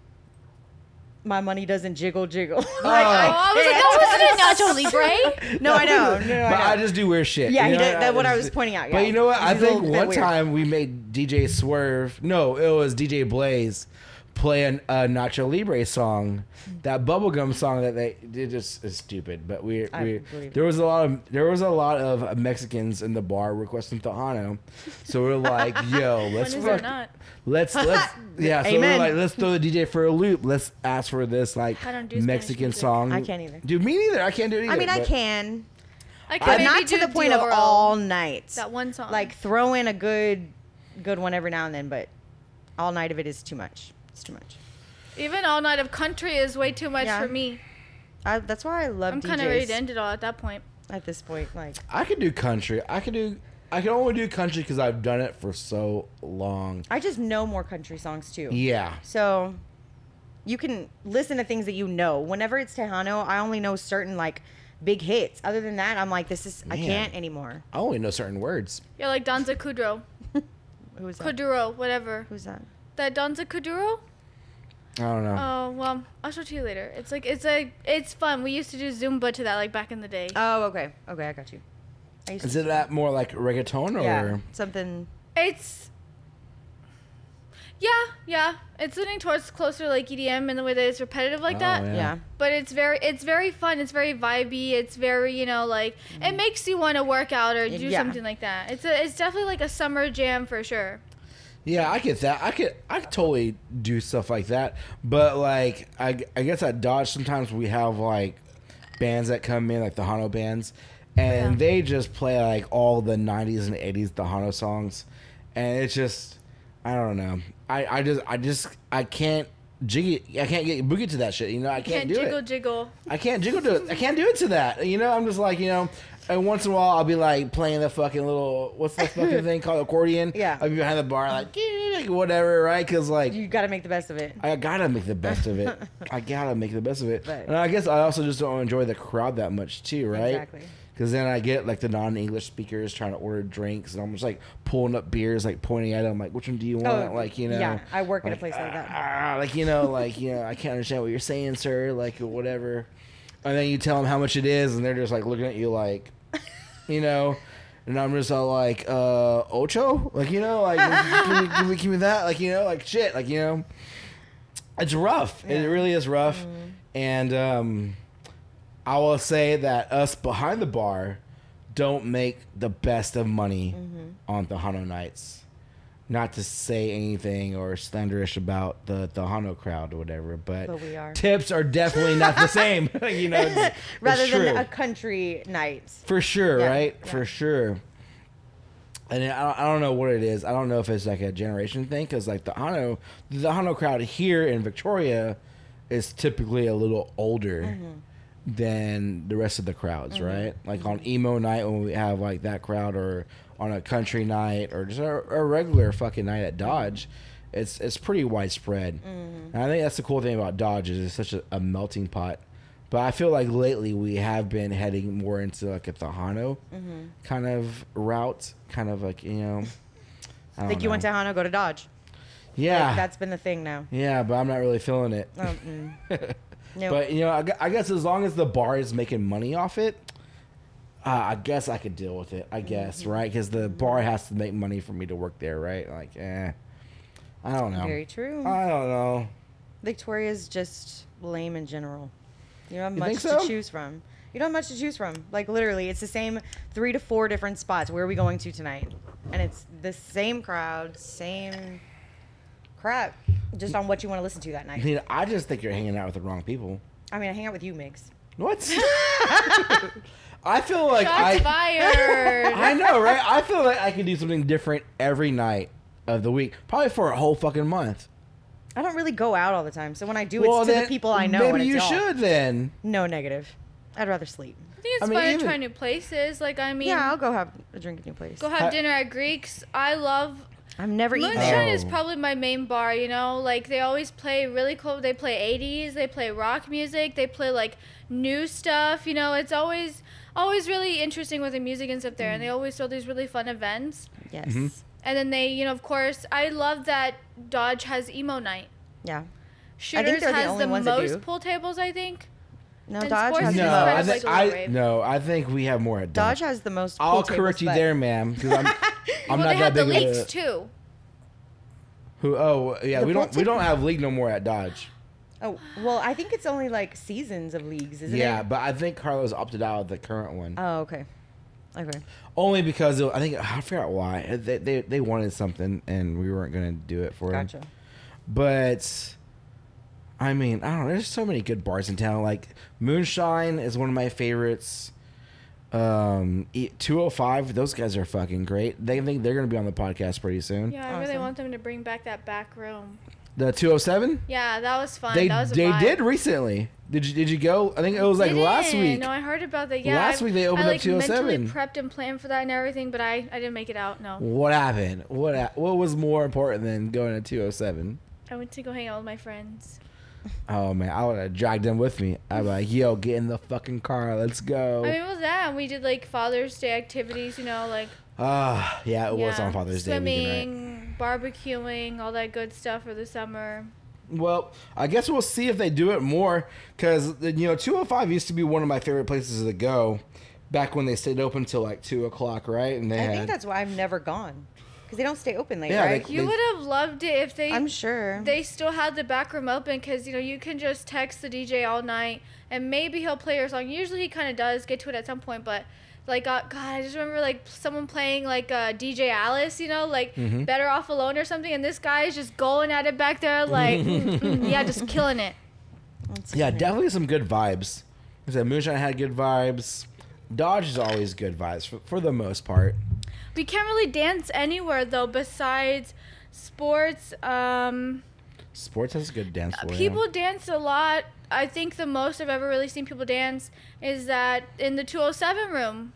My money doesn't jiggle jiggle. Oh, I was like, that wasn't a Nacho Libre. No, I know. No, But I know. just do weird shit. Yeah, you he know? did. That's what I was just- pointing out. But Yeah. you know what? I He's a think little bit one weird. time we made DJ Swerve. No, it was DJ Blaze play a Nacho Libre song. That bubblegum song that they did just is stupid. But we believe it. there was a lot of Mexicans in the bar requesting Tejano. So we're like, yo, let's When is there fuck- not? let's yeah. So Amen. we're like, let's throw the DJ for a loop. Let's ask for this like I don't do Spanish Mexican music. song. I can't either. Dude, me neither. I can't do it either. I mean, I but- can, I but can maybe not to do the point of Dioro, all night. that one song. Like throw in a good one every now and then, but all night of it is too much. It's too much. even all night of country is way too much Yeah. for me. That's why I love I'm DJs kind of ready to end it all at that point. at this point. Like, I could do country. I can only do country because I've done it for so long. I just know more country songs too. Yeah. So you can listen to things that you know. Whenever it's Tejano, I only know certain like big hits. Other than that, I'm like, I Man. can't anymore. I only know certain words. Yeah, like Danza Kuduro. Who is that? Kuduro, whatever. Who's that? That Danza Kuduro? I don't know. Oh, well, I'll show it to you later. It's fun. We used to do Zumba to that like back in the day. Oh, okay. Okay, I got you. I used Is to- it that more like reggaeton or? yeah, something. Yeah. It's leaning towards closer to like EDM in the way that it's repetitive like that. Yeah. But it's very fun. It's very vibey. It's very, like it makes you want to work out or do something like that. It's definitely like a summer jam for sure. Yeah, I get that. I could totally do stuff like that. But like I guess at Dodge sometimes we have like bands that come in, like the Hano bands, and they just play like all the 90s and 80s Tejano songs, and it's just, I don't know. I can't jiggy. I can't get boogie to that shit. I can't do it. Jiggle. I can't jiggle to it. I can't do it to that. I'm just like, and once in a while I'll be like playing the fucking little, what's the fucking thing called, accordion? Yeah. I'll be behind the bar like whatever, right? Because like You got to make the best of it. I gotta make the best of it. Right. And I guess I also just don't enjoy the crowd that much too, right? Exactly. Because then I get like the non-English speakers trying to order drinks, and I'm just like pulling up beers, like pointing at them, like, which one do you want? Like, Yeah, I work at a place like that. I can't understand what you're saying, sir. Like, whatever. And then you tell them how much it is, and they're just like looking at you like, and I'm just all like, ocho? Like, like, give me that? Like, like shit. Like, it's rough. Yeah. It really is rough. And I will say that us behind the bar don't make the best of money on the Hano nights. Not to say anything or slanderish about the Hano crowd or whatever, but we are. Tips are definitely not the same. It's Rather true. than a country night. For sure, Yeah, right? yeah. For sure. And I don't know what it is. I don't know if it's like a generation thing, because like the Hano crowd here in Victoria is typically a little older than the rest of the crowds, right? Like on emo night when we have like that crowd, or on a country night, or just a regular fucking night at Dodge, it's pretty widespread. And I think that's the cool thing about Dodge, is it's such a melting pot. But I feel like lately we have been heading more into like a Tejano kind of route, kind of like, I don't Like you went to Hano, go to Dodge. Yeah. Like, that's been the thing now. Yeah, but I'm not really feeling it. Nope. But, I guess as long as the bar is making money off it, I guess I could deal with it, I guess, right? Because the bar has to make money for me to work there, right? Like, I don't know. Very true. I don't know. Victoria's just lame in general. You don't have You much think so? to choose from. You don't have much to choose from. Like, literally, it's the same 3 to 4 different spots. Where are we going to tonight? And it's the same crowd, same crap, just on what you want to listen to that night. I just think you're hanging out with the wrong people. I mean, I hang out with you, Migs. What? I feel like Shots fired. I know, right? I feel like I could do something different every night of the week, probably for a whole fucking month. I don't really go out all the time, so when I do, it's to the people I know. Maybe and it's you y'all. should then. No, negative. I'd rather sleep. I think it's fun to try new places. Like, Yeah, I'll go have a drink at a new place. go have dinner at Greek's. I love I've never eaten Moonshine there. is probably my main bar, Like, they always play really cool. They play 80s. They play rock music. They play, like, new stuff. It's always really interesting with the music and stuff there. And they always throw these really fun events. Yes. And then they, of course, I love that Dodge has emo night. Yeah. Shooters they're the has only the ones that do. most pool tables, I think. No, And Dodge sports has is the kind of most. like a rave. I think we have more at Dodge Dodge. has the most. I'll pool correct tables, you but- there, ma'am, because I'm Well, not they have that the big of leaks, a. too. Who? Oh, yeah. The We pool don't have league no more at Dodge. Oh well, I think it's only like seasons of leagues, isn't it? Yeah, but I think Carlos opted out of the current one. Oh, okay. Okay. Only because I forgot why they wanted something and we weren't gonna do it for them. Gotcha. But I mean, I don't know. There's so many good bars in town. Like Moonshine is one of my favorites. 205, those guys are fucking great. They think they're gonna be on the podcast pretty soon. Yeah, I really Awesome. want them to bring back that back room. The 207. Yeah, that was fun. They that was a they vibe. did recently. Did you go? I think it was like last week. No, I heard about that. Yeah, Last week they opened I, up 207. mentally prepped and planned for that and everything, but I didn't make it out. No, What happened? What was more important than going to 207? I went to go hang out with my friends. Oh man, I would have dragged them with me. I'd be like, yo, get in the fucking car, let's go. I mean, it was that. And we did like Father's Day activities, like Yeah, it was on Father's Day weekend, swimming, barbecuing, all that good stuff for the summer. right? Well, I guess we'll see if they do it more, because 205 used to be one of my favorite places to go back when they stayed open till like 2 o'clock, right? And I think that's why I've never gone. Because they don't stay open late, Yeah, right? You would have loved it if I'm sure. they still had the back room open, because you can just text the DJ all night and maybe he'll play your song. Usually he kind of does get to it at some point, but like God, I just remember like someone playing like DJ Alice, like Better Off Alone or something, and this guy is just going at it back there like yeah, just killing it. Yeah, definitely some good vibes. I said Moonshine had good vibes. Dodge is always good vibes for the most part. We can't really dance anywhere though besides sports. Sports has a good dance floor. People dance a lot. I think the most I've ever really seen people dance is that in the 207 room,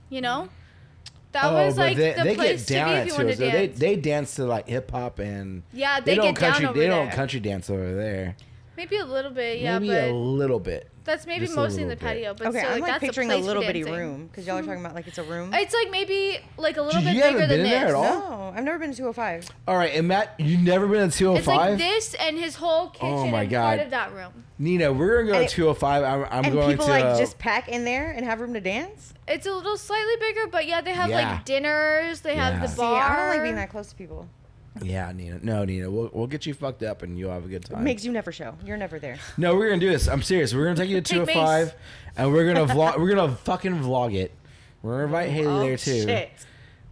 That was like the place to be if you want to dance. They dance to like hip hop and yeah, they get country, down over They there. don't country dance over there. Maybe a little bit, yeah. Maybe but a little bit. That's maybe Just mostly in the little bit. patio. But Okay, still, I'm like that's picturing a a place little for bitty dancing. room because y'all are talking about like it's a room. It's like maybe like a little You bit haven't bigger been than in there this. at all? No, I've never been to 205. All right, and Matt, you never been to 205? It's like this and his whole kitchen Oh my and God. part of that room. Nina, we're gonna go And to 205. I'm And going people to like just pack in there and have room to dance. It's a little slightly bigger, but yeah, they have Yeah. like dinners. They have the Yeah. See, bar. I don't like being that close to people. Yeah, Nina. No, Nina. We'll get you fucked up and you'll have a good time. Makes you never show. You're never there. No, we're gonna do this. I'm serious. We're gonna take you to Take 205, Mace. and we're gonna vlog. We're gonna fucking vlog it. We're gonna invite Haley there too, Shit.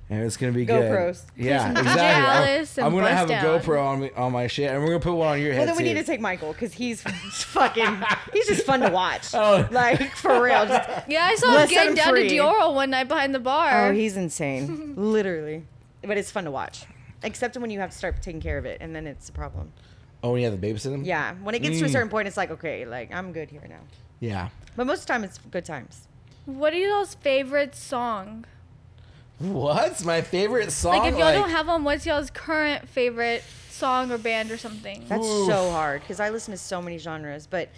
and it's gonna be GoPros. good. Yeah, Play some DJ exactly. Alice I'm and gonna have a bust down. GoPro on my shit, and we're gonna put one on your head Well, then we too. need to take Michael because he's fucking. He's just fun to watch. Oh. Like for real. Just, Yeah, I saw him Let's set getting him down free. to Dioro one night behind the bar. oh, he's insane. Literally. But it's fun to watch. Except when you have to start taking care of it, and then it's a problem. Oh, when you have to babysit him? Yeah, when it gets to a certain point, it's like, okay, like I'm good here now. Yeah. But most of the time, it's good times. What are y'all's favorite song? What's my favorite song? Like, if y'all don't have one, what's y'all's current favorite song or band or something? That's Oof. so hard because I listen to so many genres. But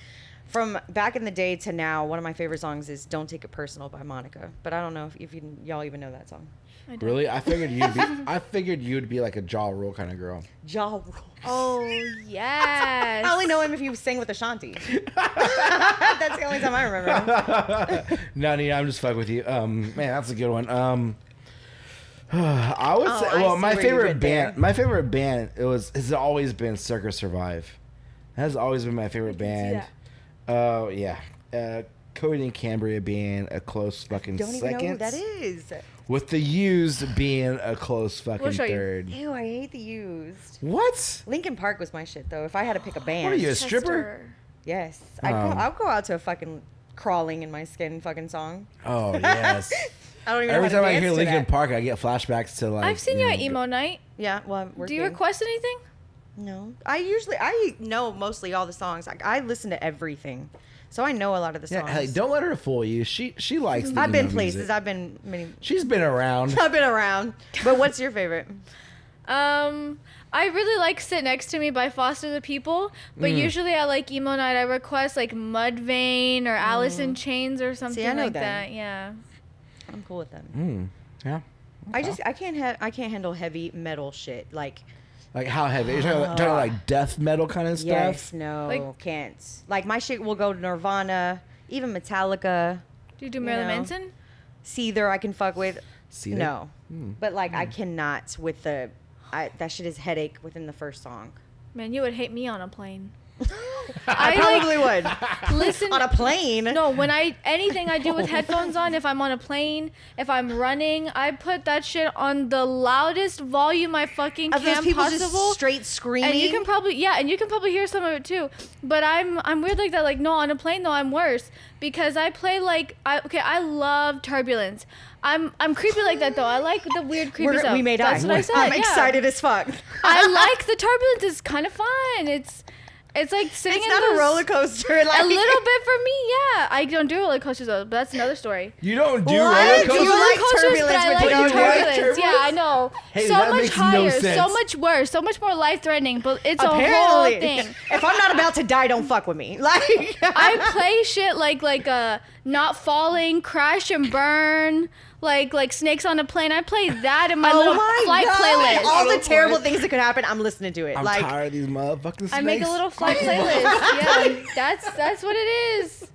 from back in the day to now, one of my favorite songs is "Don't Take It Personal" by Monica. But I don't know if y'all even know that song. I don't. Really? I figured you'd be like a Ja Rule kind of girl. Ja Rule. Oh, yes. I only know him if he sang with Ashanti. That's the only time I remember him. No, Nina, I'm just fucking with you. Man, that's a good one. I would say, I well, see my where you favorite went there. band, has always been Circa Survive. That has always been my favorite band. Oh yeah, Cody and Cambria being a close fucking Don't even second, know who that is. with the Used being a close fucking We'll show you. third. Ew, I hate the Used. What? Linkin Park was my shit though. If I had to pick a band, What are you, a Chester. stripper? yes, Oh. I'll go out to a fucking crawling in my skin fucking song. Oh yes. I don't even know Every how to time I dance hear to Linkin that. Park, I get flashbacks to like. I've seen you at know, emo night. Yeah, well, I'm working. Do you request anything? No, I know mostly all the songs. I listen to everything, so I know a lot of the Yeah, songs. hey, don't let her fool you. She likes. The I've been emo places. music. I've been many. She's been around. I've been around. But what's your favorite? I really like Sit Next to Me by Foster the People, but usually I like emo night. I request like Mudvayne or Alice in Chains or something I know like them. that. Yeah. I'm cool with them. Yeah. I can't handle heavy metal shit like. Like how heavy? You're talking like death metal kind of stuff. Yes, no, Like- can't. Like my shit will go to Nirvana, even Metallica. Do you do Marilyn know. Manson? Seether I can fuck with. Seether? No, but like I cannot with the. that shit is headache within the first song. Man, you would hate me on a plane. I probably would. Listen On a plane. No, when anything I do with headphones on, if I'm on a plane, if I'm running, I put that shit on the loudest volume I fucking Of those can people possible. just straight screaming. And you can probably hear some of it too. But I'm weird like that. Like no, on a plane though I'm worse because I play like I love Turbulence. I'm creepy like that though. I like the weird creepy stuff. We made That's eyes. what I said. I'm yeah. excited as fuck. I like the Turbulence. It's kind of fun. It's like sitting It's in not a those- roller coaster. Like a little bit for me, yeah. I don't do roller coasters though, but that's another story. You don't do What? roller Do coasters? you like Coasters, turbulence but I with like the turbulence. turbulence? Yeah, I know. Hey, so that much makes no higher, so sense. much worse, so much more life threatening. But it's a whole Apparently, thing. if I'm not about to die, don't fuck with me. Like I play shit like not falling, crash and burn, like snakes on a plane. I play that in my little flight playlist. All the Of terrible course. things that could happen, I'm listening to it. I'm like tired of these motherfucking snakes. I make a little flight playlist. Yeah, that's what it is.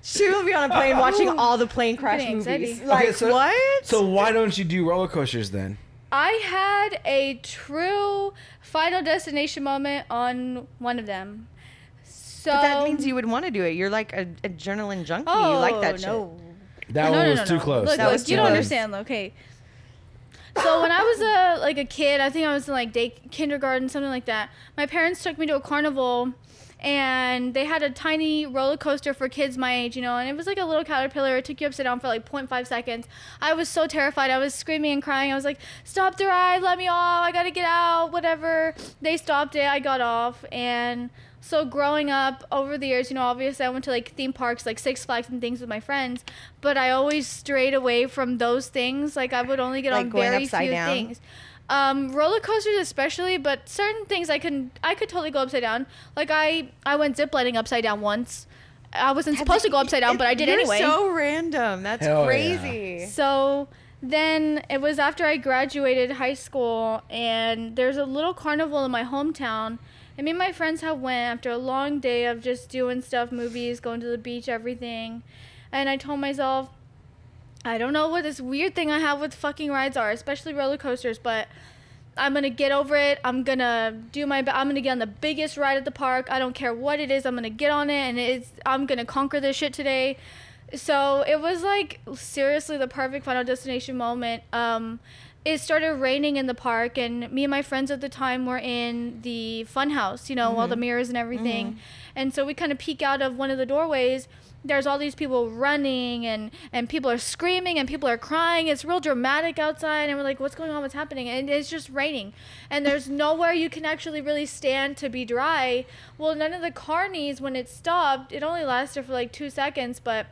she will be on a plane watching all the plane crash Getting movies. anxiety. Like Okay, so- what? So why don't you do roller coasters then? I had a true Final Destination moment on one of them. So But that means you would want to do it. You're like an adrenaline junkie. You like that shit. That one was too close. Look, That was you too don't close. understand. Okay. So when I was a kid, I think I was in like kindergarten, something like that. My parents took me to a carnival, and they had a tiny roller coaster for kids my age, and it was like a little caterpillar. It took you upside down for like 0.5 seconds. I was so terrified. I was screaming and crying. I was like, "Stop the ride! Let me off! I gotta get out! Whatever." They stopped it. I got off, and so growing up over the years, obviously I went to like theme parks, like Six Flags and things with my friends, but I always strayed away from those things. Like I would only get Like on going very upside few down? things. Roller coasters especially, but certain things I could totally go upside down. Like I went ziplining upside down once. I wasn't supposed to go upside down, but I did anyway. You're so random. That's Hell crazy. So then it was after I graduated high school, and there's a little carnival in my hometown. And me and my friends had went after a long day of just doing stuff, movies, going to the beach, everything. And I told myself, I don't know what this weird thing I have with fucking rides are, especially roller coasters, but I'm going to get over it. I'm going to I'm going to get on the biggest ride at the park. I don't care what it is. I'm going to get on it, and I'm going to conquer this shit today. So it was like seriously the perfect Final Destination moment. It started raining in the park, and me and my friends at the time were in the fun house, all the mirrors and everything. And so we kind of peek out of one of the doorways. There's all these people running, and people are screaming, and people are crying. It's real dramatic outside, and we're like, what's going on? What's happening? And it's just raining, and there's nowhere you can actually really stand to be dry. Well, none of the carnies, when it stopped, it only lasted for like 2 seconds, but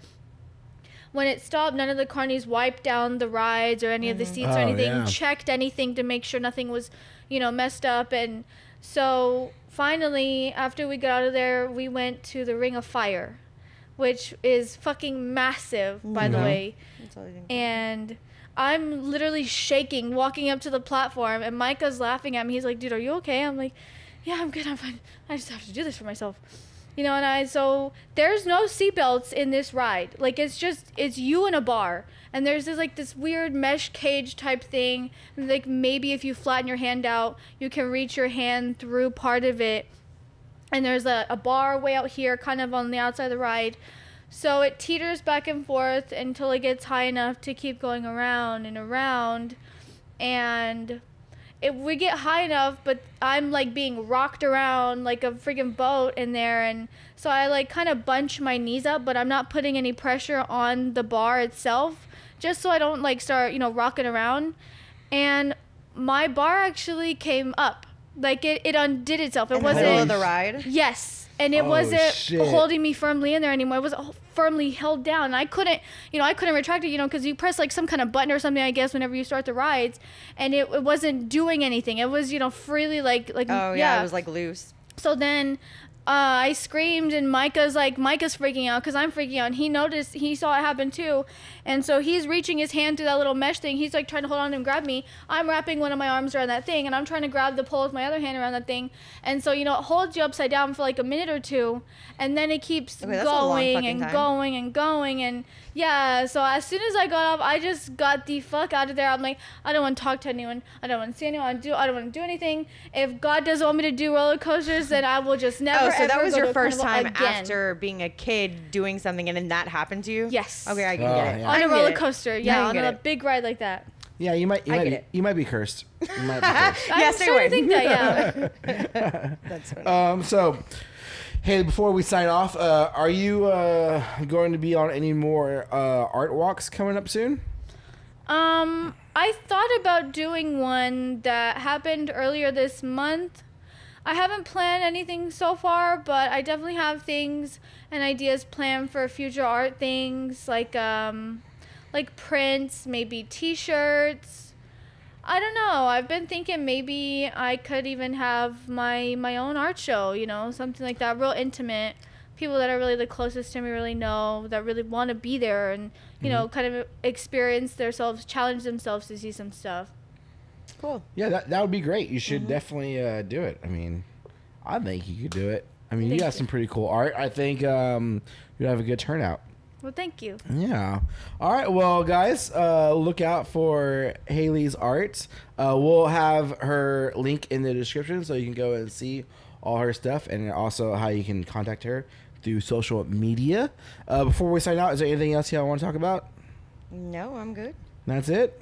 when it stopped, none of the carnies wiped down the rides or any of the seats or anything, checked anything to make sure nothing was, messed up. And so finally, after we got out of there, we went to the Ring of Fire, which is fucking massive, by the way. That's all I think. And I'm literally shaking walking up to the platform, and Micah's laughing at me. He's like, "Dude, are you okay?" I'm like, "Yeah, I'm good. I'm fine. I just have to do this for myself." So there's no seatbelts in this ride. Like, it's you in a bar, and there's this weird mesh cage type thing. And like, maybe if you flatten your hand out, you can reach your hand through part of it. And there's a bar way out here, kind of on the outside of the ride. So it teeters back and forth until it gets high enough to keep going around and around. And if we get high enough, but I'm like being rocked around like a freaking boat in there, and so I like kind of bunch my knees up, but I'm not putting any pressure on the bar itself, just so I don't like start rocking around. And my bar actually came up, like it undid itself. It In the wasn't middle of the ride. Yes, and it wasn't shit. holding me firmly in there anymore. It was firmly held down. And I couldn't retract it, because you press like some kind of button or something, I guess, whenever you start the rides, and it wasn't doing anything. It was, freely like Oh yeah, it was like loose. So then I screamed, and Micah's freaking out because I'm freaking out. And he saw it happen too. And so he's reaching his hand through that little mesh thing. He's like trying to hold on and grab me. I'm wrapping one of my arms around that thing, and I'm trying to grab the pole with my other hand around that thing. And so, it holds you upside down for like a minute or two, and then it keeps Okay, that's a long going fucking and time. going and going. And yeah, so as soon as I got off, I just got the fuck out of there. I'm like, I don't want to talk to anyone. I don't want to see anyone. I don't want to do anything. If God doesn't want me to do roller coasters, then I will just never, So that ever was go your to a first carnival time again. after being a kid doing something, and then that happened to you? Yes. Okay, I can Oh, get it. yeah. On I a can roller get it. coaster, Now yeah, I on get a it. big ride like that. Yeah, you might get be, it. you might be cursed. You might be cursed. I'm stay starting away. to think that, yeah. That's funny. So, hey, before we sign off, are you going to be on any more art walks coming up soon? I thought about doing one that happened earlier this month. I haven't planned anything so far, but I definitely have things and ideas planned for future art things, like prints, maybe t-shirts. I don't know. I've been thinking maybe I could even have my own art show, something like that, real intimate. People that are really the closest to me really know, that really want to be there and, kind of experience themselves, challenge themselves to see some stuff. Cool. Yeah, that would be great. You should definitely do it. I mean, I think you could do it. I mean, you got some pretty cool art. I think you have a good turnout. Well, thank you. Yeah. All right. Well, guys, look out for Haylie's art. We'll have her link in the description so you can go and see all her stuff, and also how you can contact her through social media. Before we sign out, is there anything else y'all want to talk about? No, I'm good. That's it?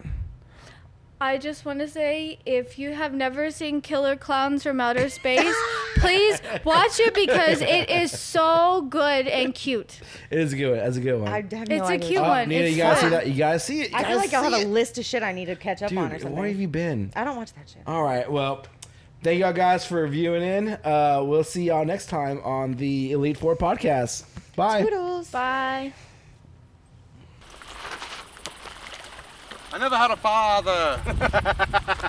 I just want to say, if you have never seen Killer Clowns from Outer Space, please watch it because it is so good and cute. It is a good one. That's a good one. I have no It's a idea. cute one. Nina, It's you gotta fun. see that. You gotta see it. I feel like I'll have it. a list of shit I need to catch up on or Dude, something. where have you been? I don't watch that shit. All right. Well, thank y'all guys for viewing in. We'll see y'all next time on the Elite 4 podcast. Bye. Toodles. Bye. I never had a father.